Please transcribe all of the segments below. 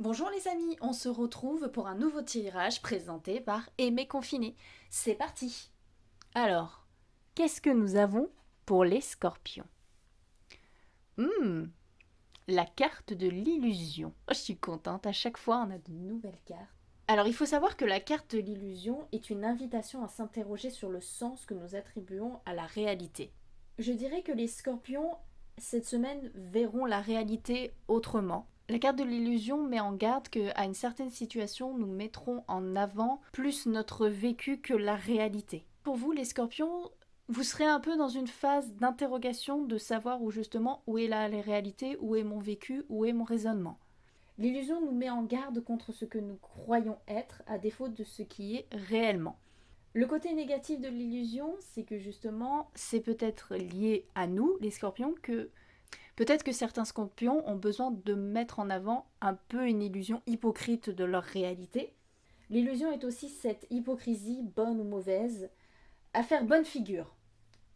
Bonjour les amis, on se retrouve pour un nouveau tirage présenté par Aimé Confiné. C'est parti. Alors, qu'est-ce que nous avons pour les scorpions? Hmm, la carte de l'illusion. Oh, je suis contente, à chaque fois on a de nouvelles cartes. Alors il faut savoir que la carte de l'illusion est une invitation à s'interroger sur le sens que nous attribuons à la réalité. Je dirais que les scorpions, cette semaine, verront la réalité autrement. La carte de l'illusion met en garde qu'à une certaine situation, nous mettrons en avant plus notre vécu que la réalité. Pour vous, les scorpions, vous serez un peu dans une phase d'interrogation de savoir où est la réalité, où est mon vécu, où est mon raisonnement. L'illusion nous met en garde contre ce que nous croyons être à défaut de ce qui est réellement. Le côté négatif de l'illusion, c'est que justement, c'est peut-être lié à nous, les scorpions, que peut-être que certains scorpions ont besoin de mettre en avant un peu une illusion hypocrite de leur réalité. L'illusion est aussi cette hypocrisie, bonne ou mauvaise, à faire bonne figure,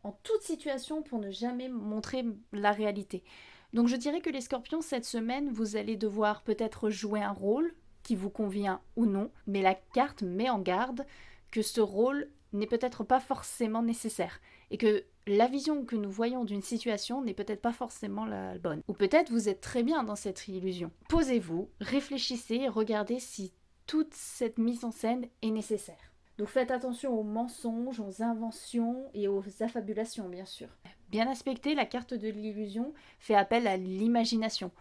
en toute situation pour ne jamais montrer la réalité. Donc je dirais que les scorpions, cette semaine, vous allez devoir peut-être jouer un rôle qui vous convient ou non, mais la carte met en garde que ce rôle n'est peut-être pas forcément nécessaire et que la vision que nous voyons d'une situation n'est peut-être pas forcément la bonne. Ou peut-être vous êtes très bien dans cette illusion. Posez-vous, réfléchissez et regardez si toute cette mise en scène est nécessaire. Donc faites attention aux mensonges, aux inventions et aux affabulations, bien sûr. Bien aspectée, la carte de l'illusion fait appel à l'imagination.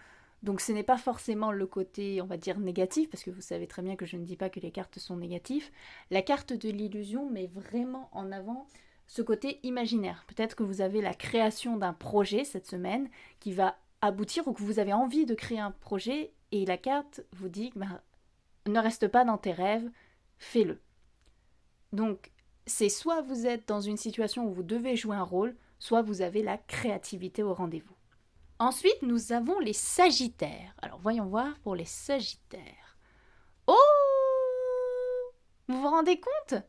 Donc ce n'est pas forcément le côté, on va dire, négatif, parce que vous savez très bien que je ne dis pas que les cartes sont négatives. La carte de l'illusion met vraiment en avant ce côté imaginaire. Peut-être que vous avez la création d'un projet cette semaine qui va aboutir ou que vous avez envie de créer un projet et la carte vous dit ne reste pas dans tes rêves, fais-le. Donc c'est soit vous êtes dans une situation où vous devez jouer un rôle, soit vous avez la créativité au rendez-vous. Ensuite, nous avons les Sagittaires. Alors, voyons voir pour les Sagittaires. Oh! Vous vous rendez compte?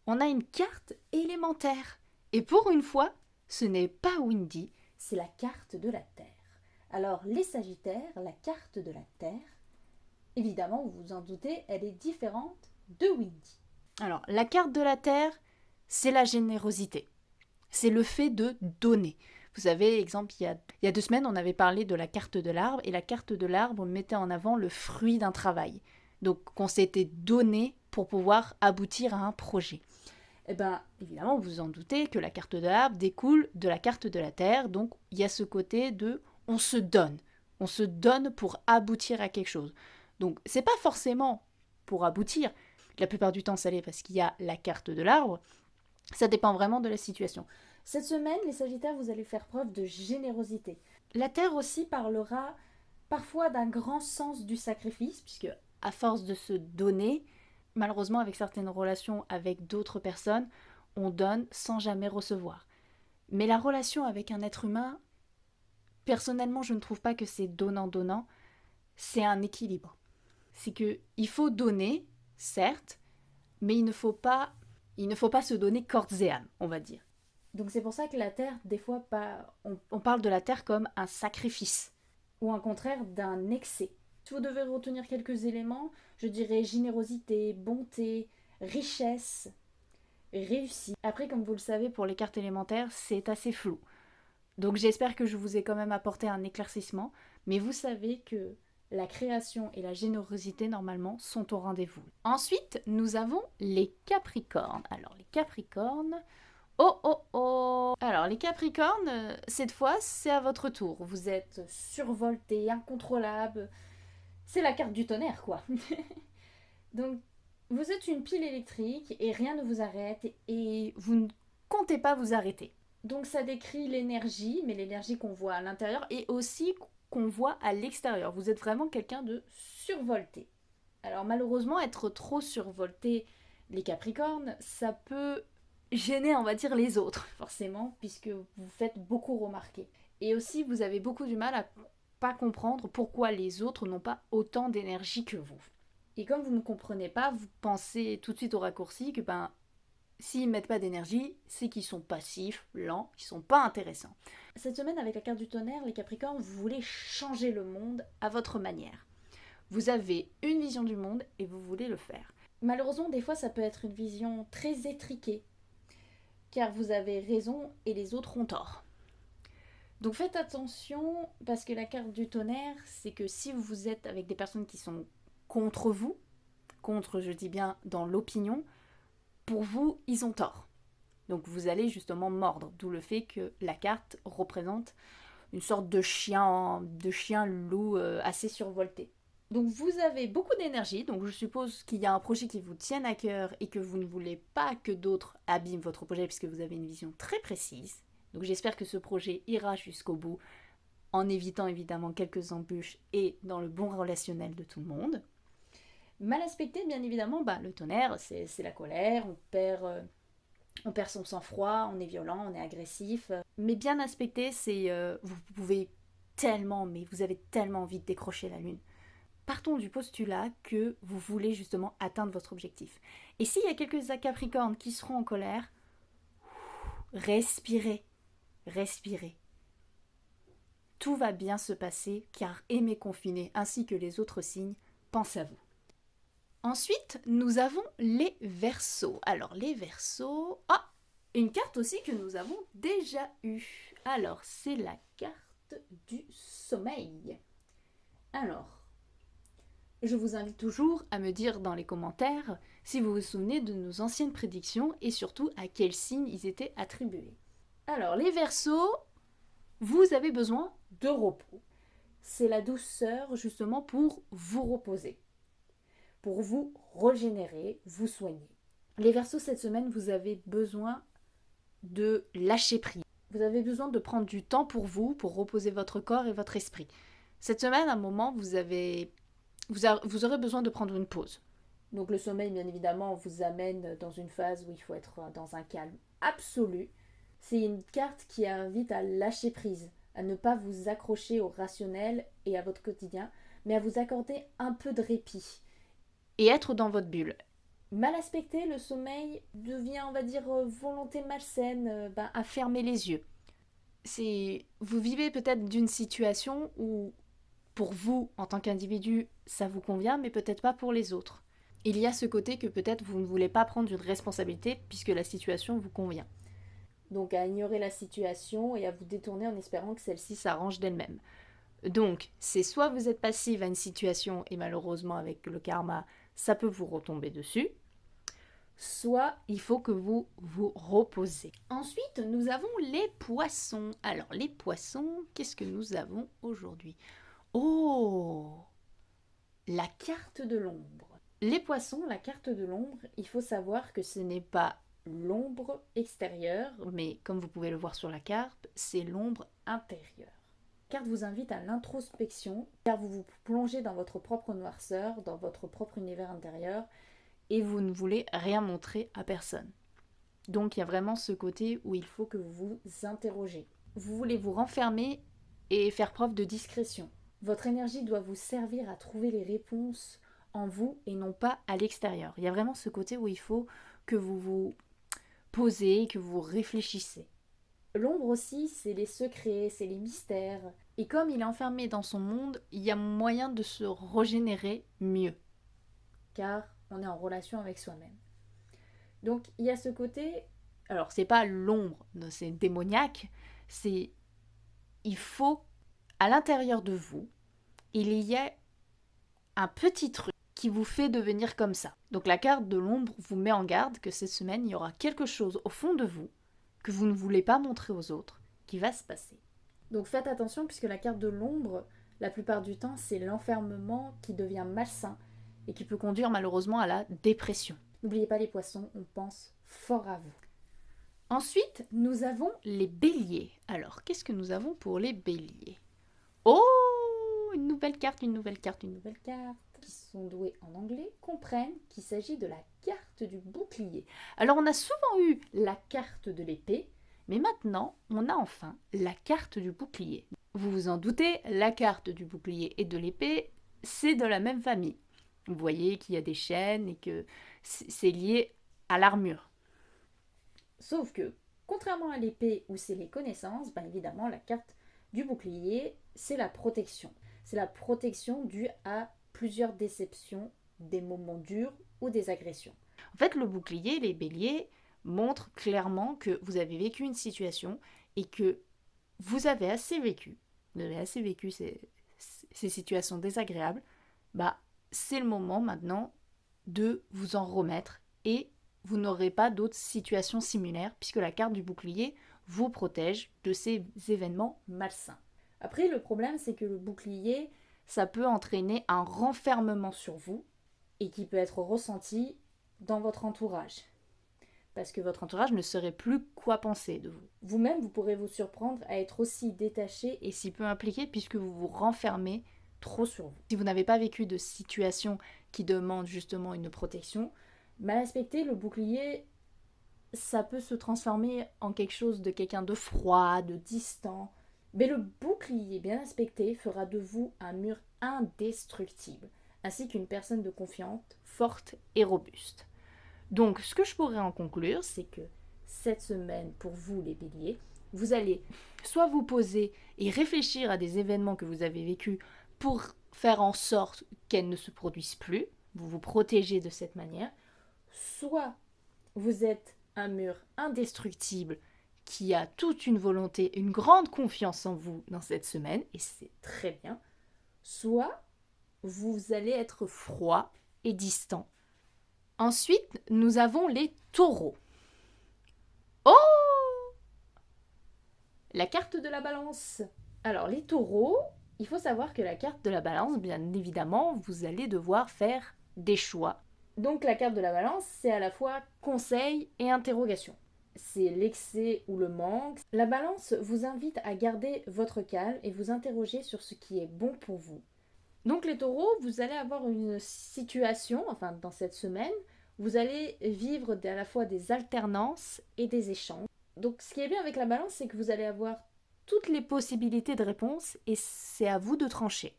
On a une carte élémentaire. Et pour une fois, ce n'est pas Windy, c'est la carte de la Terre. Alors, les Sagittaires, la carte de la Terre, évidemment, vous vous en doutez, elle est différente de Windy. Alors, la carte de la Terre, c'est la générosité. C'est le fait de donner. Vous savez, exemple, il y a 2 semaines, on avait parlé de la carte de l'arbre, et la carte de l'arbre mettait en avant le fruit d'un travail. Donc, qu'on s'était donné pour pouvoir aboutir à un projet. Eh bien, évidemment, vous vous en doutez que la carte de l'arbre découle de la carte de la terre, donc il y a ce côté de on se donne. On se donne pour aboutir à quelque chose. Donc, c'est pas forcément pour aboutir. La plupart du temps, ça l'est parce qu'il y a la carte de l'arbre. Ça dépend vraiment de la situation. Cette semaine, les Sagittaires, vous allez faire preuve de générosité. La Terre aussi parlera parfois d'un grand sens du sacrifice, puisque à force de se donner, malheureusement avec certaines relations avec d'autres personnes, on donne sans jamais recevoir. Mais la relation avec un être humain, personnellement, je ne trouve pas que c'est donnant-donnant, c'est un équilibre. C'est que il faut donner, certes, mais il ne faut pas se donner corps et âme, on va dire. Donc c'est pour ça que la terre, des fois, on parle de la terre comme un sacrifice, ou un contraire d'un excès. Si vous devez retenir quelques éléments, je dirais générosité, bonté, richesse, réussite. Après, comme vous le savez, pour les cartes élémentaires, c'est assez flou. Donc j'espère que je vous ai quand même apporté un éclaircissement, mais vous savez que la création et la générosité, normalement, sont au rendez-vous. Ensuite, nous avons les Capricornes. Alors, les Capricornes... Oh, oh, oh. Alors, les Capricornes, cette fois, c'est à votre tour. Vous êtes survolté, incontrôlable. C'est la carte du tonnerre, quoi. Donc, vous êtes une pile électrique et rien ne vous arrête et vous ne comptez pas vous arrêter. Donc, ça décrit l'énergie, mais l'énergie qu'on voit à l'intérieur et aussi qu'on voit à l'extérieur. Vous êtes vraiment quelqu'un de survolté. Alors, malheureusement, être trop survolté, les Capricornes, ça peut gêner, on va dire, les autres, forcément, puisque vous faites beaucoup remarquer. Et aussi, vous avez beaucoup du mal à pas comprendre pourquoi les autres n'ont pas autant d'énergie que vous. Et comme vous ne comprenez pas, vous pensez tout de suite au raccourci que s'ils ne mettent pas d'énergie, c'est qu'ils sont passifs, lents, qu'ils sont pas intéressants. Cette semaine, avec la carte du tonnerre, les Capricornes, vous voulez changer le monde à votre manière. Vous avez une vision du monde et vous voulez le faire. Malheureusement, des fois, ça peut être une vision très étriquée, car vous avez raison et les autres ont tort. Donc faites attention, parce que la carte du tonnerre, c'est que si vous êtes avec des personnes qui sont contre vous, contre, je dis bien, dans l'opinion, pour vous, ils ont tort. Donc vous allez justement mordre, d'où le fait que la carte représente une sorte de chien loup assez survolté. Donc vous avez beaucoup d'énergie, donc je suppose qu'il y a un projet qui vous tienne à cœur et que vous ne voulez pas que d'autres abîment votre projet puisque vous avez une vision très précise. Donc j'espère que ce projet ira jusqu'au bout en évitant évidemment quelques embûches et dans le bon relationnel de tout le monde. Mal aspecté, bien évidemment, le tonnerre, c'est la colère, on perd son sang-froid, on est violent, on est agressif. Mais bien aspecté, c'est vous pouvez tellement, mais vous avez tellement envie de décrocher la lune. Partons du postulat que vous voulez justement atteindre votre objectif. Et s'il y a quelques Capricornes qui seront en colère, respirez, respirez. Tout va bien se passer car aimez confiner ainsi que les autres signes pensent à vous. Ensuite, nous avons les Verseaux. Alors, les Verseaux... Ah, une carte aussi que nous avons déjà eue. Alors, c'est la carte du sommeil. Alors, je vous invite toujours à me dire dans les commentaires si vous vous souvenez de nos anciennes prédictions et surtout à quel signe ils étaient attribués. Alors, les Verseaux, vous avez besoin de repos. C'est la douceur justement pour vous reposer, pour vous régénérer, vous soigner. Les Verseaux, cette semaine, vous avez besoin de lâcher prise. Vous avez besoin de prendre du temps pour vous, pour reposer votre corps et votre esprit. Cette semaine, à un moment, vous aurez besoin de prendre une pause. Donc le sommeil, bien évidemment, vous amène dans une phase où il faut être dans un calme absolu. C'est une carte qui invite à lâcher prise, à ne pas vous accrocher au rationnel et à votre quotidien, mais à vous accorder un peu de répit et être dans votre bulle. Mal aspecté, le sommeil devient, on va dire, volonté malsaine, à fermer les yeux. Vous vivez peut-être d'une situation où, pour vous, en tant qu'individu, ça vous convient, mais peut-être pas pour les autres. Il y a ce côté que peut-être vous ne voulez pas prendre une responsabilité puisque la situation vous convient. Donc à ignorer la situation et à vous détourner en espérant que celle-ci s'arrange d'elle-même. Donc, c'est soit vous êtes passive à une situation et malheureusement avec le karma, ça peut vous retomber dessus, soit il faut que vous vous reposez. Ensuite, nous avons les poissons. Alors, les poissons, qu'est-ce que nous avons aujourd'hui ? Oh, la carte de l'ombre. Les poissons, la carte de l'ombre, il faut savoir que ce n'est pas l'ombre extérieure, mais comme vous pouvez le voir sur la carte, c'est l'ombre intérieure. La carte vous invite à l'introspection, car vous vous plongez dans votre propre noirceur, dans votre propre univers intérieur, et vous ne voulez rien montrer à personne. Donc il y a vraiment ce côté où il faut que vous vous interrogez. Vous voulez vous renfermer et faire preuve de discrétion. Votre énergie doit vous servir à trouver les réponses en vous et non pas à l'extérieur. Il y a vraiment ce côté où il faut que vous vous posez, que vous réfléchissez. L'ombre aussi, c'est les secrets, c'est les mystères. Et comme il est enfermé dans son monde, il y a moyen de se régénérer mieux. Car on est en relation avec soi-même. Donc il y a ce côté, alors c'est pas l'ombre, c'est démoniaque, il faut, à l'intérieur de vous, il y a un petit truc qui vous fait devenir comme ça. Donc la carte de l'ombre vous met en garde que cette semaine, il y aura quelque chose au fond de vous que vous ne voulez pas montrer aux autres, qui va se passer. Donc faites attention puisque la carte de l'ombre, la plupart du temps, c'est l'enfermement qui devient malsain et qui peut conduire malheureusement à la dépression. N'oubliez pas les poissons, on pense fort à vous. Ensuite, nous avons les béliers. Alors, qu'est-ce que nous avons pour les béliers ? Oh, une nouvelle carte, une nouvelle carte, une nouvelle carte. Qui sont doués en anglais comprennent qu'il s'agit de la carte du bouclier. Alors, on a souvent eu la carte de l'épée, mais maintenant, on a enfin la carte du bouclier. Vous vous en doutez, la carte du bouclier et de l'épée, c'est de la même famille. Vous voyez qu'il y a des chaînes et que c'est lié à l'armure. Sauf que, contrairement à l'épée où c'est les connaissances, évidemment, la carte du bouclier, c'est la protection. C'est la protection due à plusieurs déceptions, des moments durs ou des agressions. En fait, le bouclier, les béliers, montrent clairement que vous avez vécu une situation et que vous avez assez vécu ces situations désagréables, c'est le moment maintenant de vous en remettre et vous n'aurez pas d'autres situations similaires puisque la carte du bouclier vous protège de ces événements malsains. Après, le problème, c'est que le bouclier, ça peut entraîner un renfermement sur vous et qui peut être ressenti dans votre entourage. Parce que votre entourage ne saurait plus quoi penser de vous. Vous-même, vous pourrez vous surprendre à être aussi détaché et si peu impliqué puisque vous vous renfermez trop sur vous. Si vous n'avez pas vécu de situation qui demande justement une protection, mal aspecté, le bouclier, ça peut se transformer en quelque chose de quelqu'un de froid, de distant. Mais le bouclier bien aspecté fera de vous un mur indestructible, ainsi qu'une personne de confiance forte et robuste. Donc, ce que je pourrais en conclure, c'est que cette semaine, pour vous les béliers, vous allez soit vous poser et réfléchir à des événements que vous avez vécus pour faire en sorte qu'elles ne se produisent plus, vous vous protégez de cette manière, soit vous êtes un mur indestructible qui a toute une volonté, une grande confiance en vous dans cette semaine, et c'est très bien, soit vous allez être froid et distant. Ensuite, nous avons les taureaux. Oh! La carte de la balance. Alors, les taureaux, il faut savoir que la carte de la balance, bien évidemment, vous allez devoir faire des choix. Donc, la carte de la balance, c'est à la fois conseil et interrogation. C'est l'excès ou le manque. La balance vous invite à garder votre calme et vous interroger sur ce qui est bon pour vous. Donc les taureaux, vous allez avoir une situation, enfin dans cette semaine, vous allez vivre à la fois des alternances et des échanges. Donc ce qui est bien avec la balance, c'est que vous allez avoir toutes les possibilités de réponse et c'est à vous de trancher.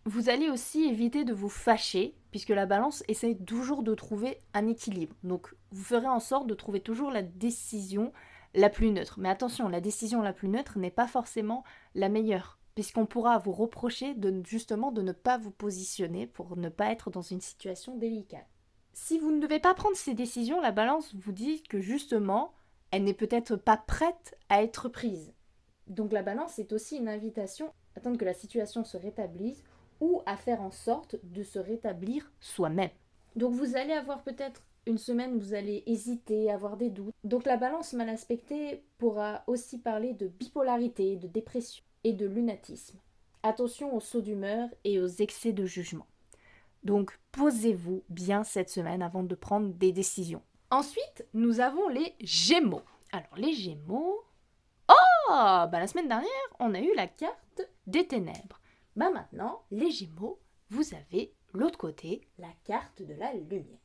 Vous allez aussi éviter de vous fâcher, puisque la balance essaie toujours de trouver un équilibre. Donc vous ferez en sorte de trouver toujours la décision la plus neutre. Mais attention, la décision la plus neutre n'est pas forcément la meilleure, puisqu'on pourra vous reprocher justement de ne pas vous positionner pour ne pas être dans une situation délicate. Si vous ne devez pas prendre ces décisions, la balance vous dit que justement, elle n'est peut-être pas prête à être prise. Donc la balance est aussi une invitation à attendre que la situation se rétablisse ou à faire en sorte de se rétablir soi-même. Donc vous allez avoir peut-être une semaine où vous allez hésiter, avoir des doutes. Donc la balance mal aspectée pourra aussi parler de bipolarité, de dépression et de lunatisme. Attention aux sauts d'humeur et aux excès de jugement. Donc posez-vous bien cette semaine avant de prendre des décisions. Ensuite, nous avons les Gémeaux. Alors les Gémeaux... la semaine dernière, on a eu la carte des ténèbres. Maintenant, les Gémeaux, vous avez l'autre côté, la carte de la lumière.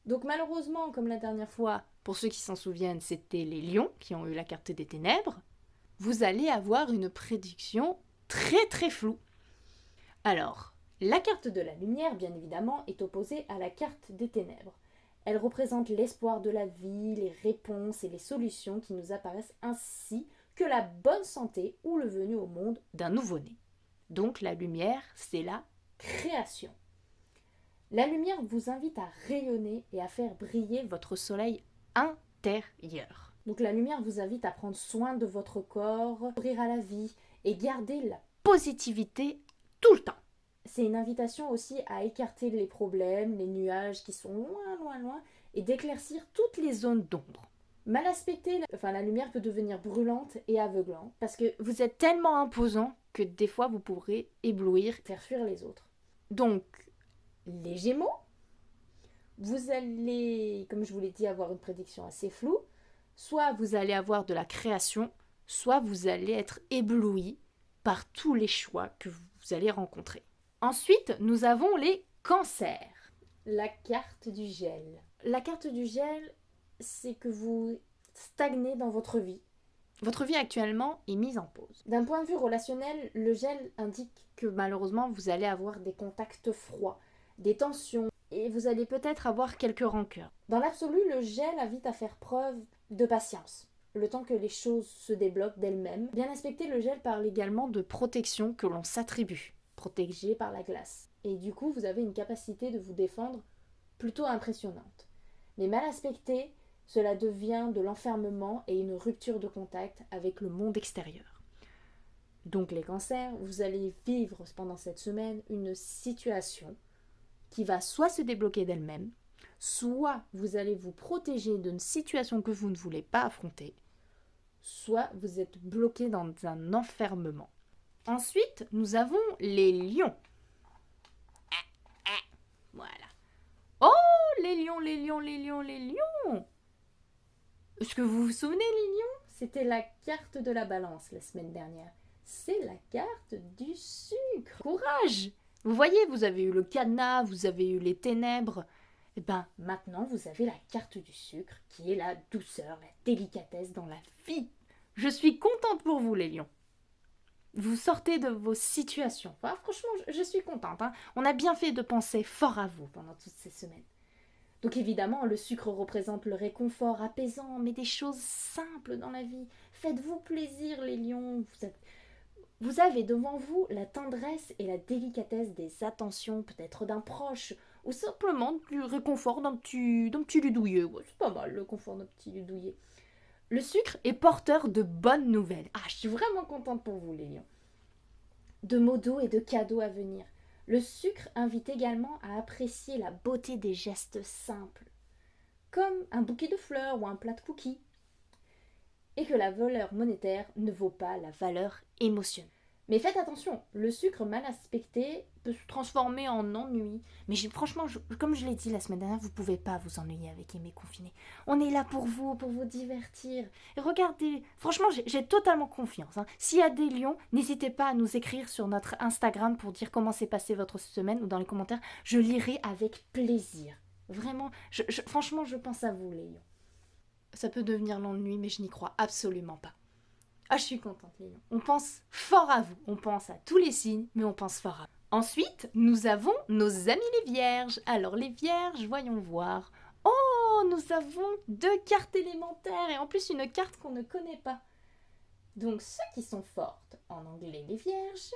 Donc malheureusement, comme la dernière fois, pour ceux qui s'en souviennent, c'était les lions qui ont eu la carte des ténèbres. Vous allez avoir une prédiction très très floue. Alors, la carte de la lumière, bien évidemment, est opposée à la carte des ténèbres. Elle représente l'espoir de la vie, les réponses et les solutions qui nous apparaissent ainsi que la bonne santé ou le venu au monde d'un nouveau-né. Donc la lumière, c'est la création. La lumière vous invite à rayonner et à faire briller votre soleil intérieur. Donc la lumière vous invite à prendre soin de votre corps, ouvrir à la vie et garder la positivité tout le temps. C'est une invitation aussi à écarter les problèmes, les nuages qui sont loin et d'éclaircir toutes les zones d'ombre. Mal aspectée, la lumière peut devenir brûlante et aveuglante parce que vous êtes tellement imposant que des fois vous pourrez éblouir, faire fuir les autres. Donc, les Gémeaux, vous allez, comme je vous l'ai dit, avoir une prédiction assez floue. Soit vous allez avoir de la création, soit vous allez être ébloui par tous les choix que vous allez rencontrer. Ensuite, nous avons les cancers. La carte du gel. La carte du gel, c'est que vous stagnez dans votre vie. Votre vie actuellement est mise en pause. D'un point de vue relationnel, le gel indique que malheureusement vous allez avoir des contacts froids, des tensions et vous allez peut-être avoir quelques rancœurs. Dans l'absolu, le gel invite à faire preuve de patience, le temps que les choses se débloquent d'elles-mêmes. Bien aspecté, le gel parle également de protection que l'on s'attribue, protégé par la glace. et du coup vous avez une capacité de vous défendre plutôt impressionnante. Mais mal aspecté, cela devient de l'enfermement et une rupture de contact avec le monde extérieur. Donc les cancers, vous allez vivre pendant cette semaine une situation qui va soit se débloquer d'elle-même, soit vous allez vous protéger d'une situation que vous ne voulez pas affronter, soit vous êtes bloqué dans un enfermement. Ensuite, nous avons les lions. Voilà. Oh, les lions, les lions, les lions, les lions! Est-ce que vous vous souvenez, les lions? C'était la carte de la balance la semaine dernière. C'est la carte du sucre. Courage! Vous voyez, vous avez eu le cadenas, vous avez eu les ténèbres. Et bien, maintenant, vous avez la carte du sucre, qui est la douceur, la délicatesse dans la vie. Je suis contente pour vous, les lions. Vous sortez de vos situations. Enfin, franchement, je suis contente. On a bien fait de penser fort à vous pendant toutes ces semaines. Donc évidemment, le sucre représente le réconfort apaisant, mais des choses simples dans la vie. Faites-vous plaisir, les lions. Vous avez devant vous la tendresse et la délicatesse des attentions, peut-être d'un proche, ou simplement du réconfort d'un petit ludouilleux. Ouais, c'est pas mal, le confort d'un petit ludouilleux. Le sucre est porteur de bonnes nouvelles. Ah, je suis vraiment contente pour vous, les lions. De mots doux et de cadeaux à venir. Le sucre invite également à apprécier la beauté des gestes simples, comme un bouquet de fleurs ou un plat de cookies, et que la valeur monétaire ne vaut pas la valeur émotionnelle. Mais faites attention, le sucre mal aspecté peut se transformer en ennui. Mais franchement, comme je l'ai dit la semaine dernière, vous ne pouvez pas vous ennuyer avec Aimé Confiné. On est là pour vous divertir. Et regardez, franchement, j'ai totalement confiance. S'il y a des lions, n'hésitez pas à nous écrire sur notre Instagram pour dire comment s'est passée votre semaine ou dans les commentaires. Je lirai avec plaisir. Vraiment, franchement, je pense à vous, les lions. Ça peut devenir l'ennui, mais je n'y crois absolument pas. Ah, je suis contente, les lions. On pense fort à vous. On pense à tous les signes, mais on pense fort à vous. Ensuite, nous avons nos amis les vierges. Alors, les vierges, voyons voir. Oh, nous avons 2 cartes élémentaires et en plus une carte qu'on ne connaît pas. Donc, ceux qui sont fortes en anglais, les vierges,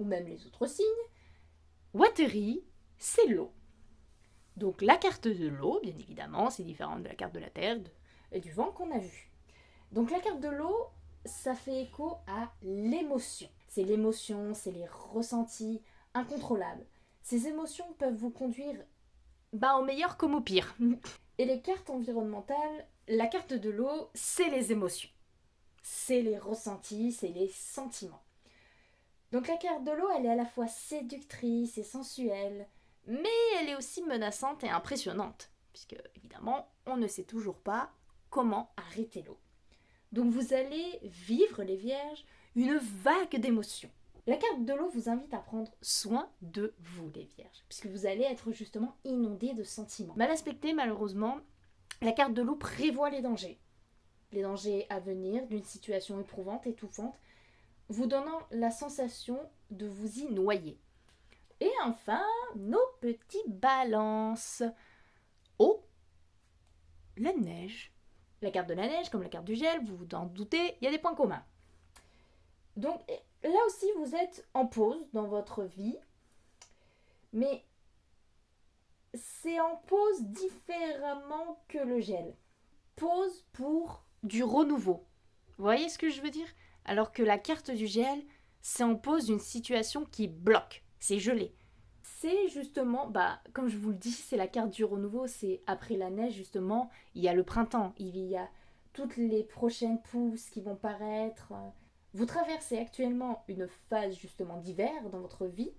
ou même les autres signes, watery, c'est l'eau. Donc, la carte de l'eau, bien évidemment, c'est différent de la carte de la terre et du vent qu'on a vu. Donc, la carte de l'eau, ça fait écho à l'émotion. C'est l'émotion, c'est les ressentis incontrôlables. Ces émotions peuvent vous conduire au meilleur comme au pire. Et les cartes environnementales, la carte de l'eau, c'est les émotions. C'est les ressentis, c'est les sentiments. Donc la carte de l'eau, elle est à la fois séductrice et sensuelle, mais elle est aussi menaçante et impressionnante, puisque évidemment, on ne sait toujours pas comment arrêter l'eau. Donc vous allez vivre, les vierges, une vague d'émotions. La carte de l'eau vous invite à prendre soin de vous, les vierges, puisque vous allez être justement inondés de sentiments. Mal aspecté, malheureusement, la carte de l'eau prévoit les dangers. Les dangers à venir d'une situation éprouvante, étouffante, vous donnant la sensation de vous y noyer. Et enfin, nos petits balances. Oh, la neige. La carte de la neige, comme la carte du gel, vous vous en doutez, il y a des points communs. Donc là aussi, vous êtes en pause dans votre vie, mais c'est en pause différemment que le gel. Pause pour du renouveau. Vous voyez ce que je veux dire? Alors que la carte du gel, c'est en pause d'une situation qui bloque, c'est gelé. C'est justement, comme je vous le dis, c'est la carte du renouveau, c'est après la neige justement, il y a le printemps, il y a toutes les prochaines pousses qui vont paraître. Vous traversez actuellement une phase justement d'hiver dans votre vie,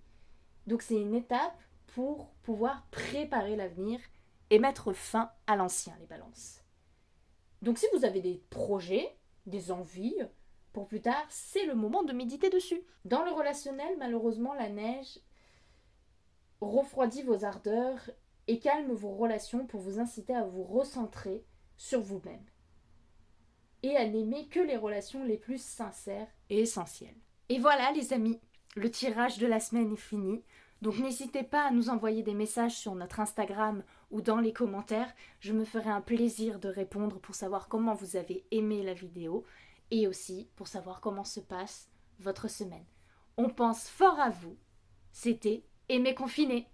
donc c'est une étape pour pouvoir préparer l'avenir et mettre fin à l'ancien, les balances. Donc si vous avez des projets, des envies pour plus tard, c'est le moment de méditer dessus. Dans le relationnel, malheureusement, la neige refroidit vos ardeurs et calme vos relations pour vous inciter à vous recentrer sur vous-même et à n'aimer que les relations les plus sincères et essentielles. Et voilà, les amis, le tirage de la semaine est fini. Donc n'hésitez pas à nous envoyer des messages sur notre Instagram ou dans les commentaires. Je me ferai un plaisir de répondre pour savoir comment vous avez aimé la vidéo et aussi pour savoir comment se passe votre semaine. On pense fort à vous. C'était et mes confinés.